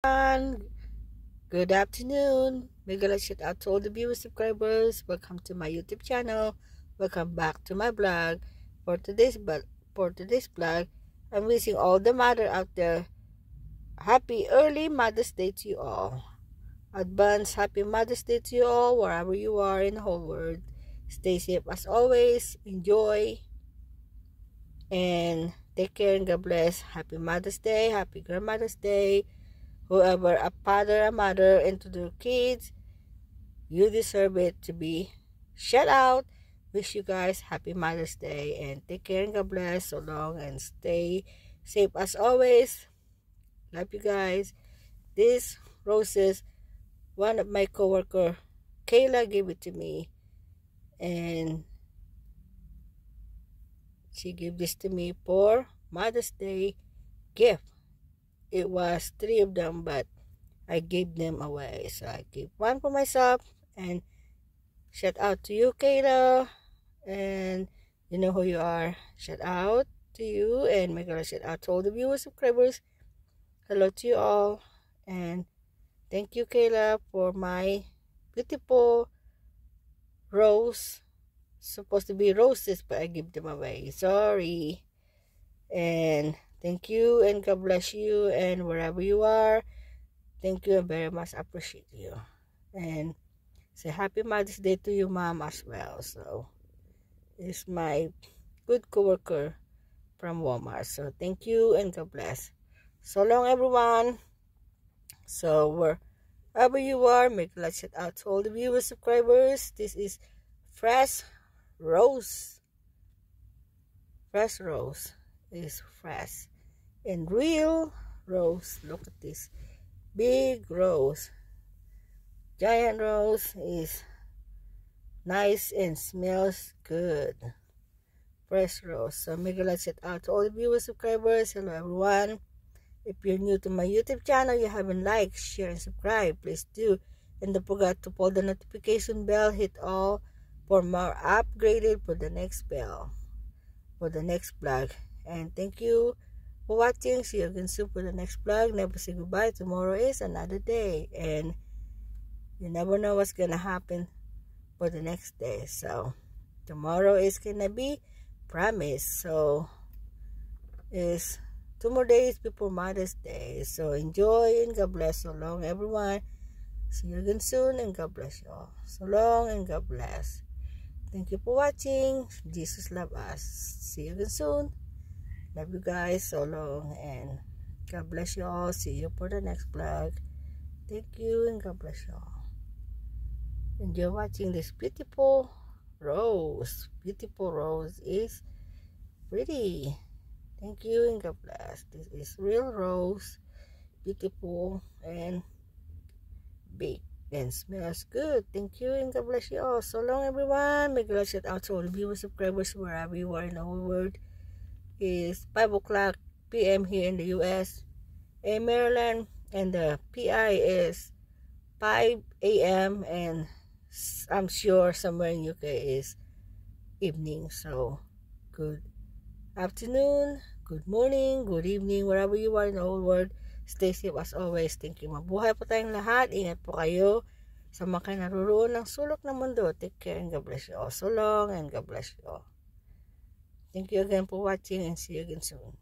everyone. Good afternoon. Mega shout out to all the viewers, subscribers. Welcome to my YouTube channel. Welcome back to my blog. For today's blog, I'm wishing all the mother out there happy early Mother's Day to you all. Advance happy Mother's Day to you all wherever you are in the whole world. Stay safe as always. Enjoy and take care and God bless. Happy Mother's Day. Happy Grandmother's Day. Whoever a father, a mother, and to their kids, you deserve it to be shout out. Wish you guys happy Mother's Day and take care and God bless. So long and stay safe as always. Love you guys. These roses, one of my coworker, Kayla, gave it to me, and she gave this to me for Mother's Day gift. It was 3 of them, but I gave them away. So I gave one for myself. And shout out to you, Kayla. And you know who you are. Shout out to you. And my God, shout out to all the viewers, subscribers. Hello to you all. And thank you, Kayla, for my beautiful rose. Supposed to be roses, but I give them away. Sorry. And thank you and God bless you, and wherever you are, thank you and very much appreciate you. And say happy Mother's Day to you, Mom, as well. So it's my good coworker from Walmart. So thank you and God bless. So long, everyone. So wherever you are, make a shout out to all the viewers, subscribers. This is fresh rose. Fresh rose is fresh and real rose. Look at this big rose. Giant rose is nice and smells good. Fresh rose. So make a shout out to all the viewers, subscribers. Hello everyone. If you're new to my YouTube channel, you haven't liked, share, and subscribe, please do. And don't forget to pull the notification bell, hit all for more upgraded for the next bell, for the next vlog. And thank you for watching. See you again soon for the next vlog. Never say goodbye. Tomorrow is another day, and you never know what's gonna happen for the next day. So tomorrow is gonna be promise. So it's 2 more days before Mother's Day. So enjoy and God bless. So long, everyone. See you again soon and God bless you all. So long and God bless. Thank you for watching. Jesus love us. See you again soon. Love you guys. So long and God bless you all. See you for the next vlog. Thank you and God bless you all. Enjoy watching this beautiful rose. Beautiful rose is pretty. Thank you and God bless. This is real rose. Beautiful and big and smells good. Thank you and God bless you all. So long, everyone. Make a shout out to all the viewers, subscribers, wherever you are in the whole world. It's 5 o'clock p.m. here in the U.S. and Maryland, and the PI is 5 a.m. and I'm sure somewhere in UK is evening. So good afternoon, good morning, good evening, wherever you are in the whole world. Stay safe as always. Thank you. Mabuhay po tayong lahat. Ingat po kayo sa mga naroon ng sulok ng mundo. Take care and God bless you all. So long and God bless you all. Thank you again for watching and see you again soon.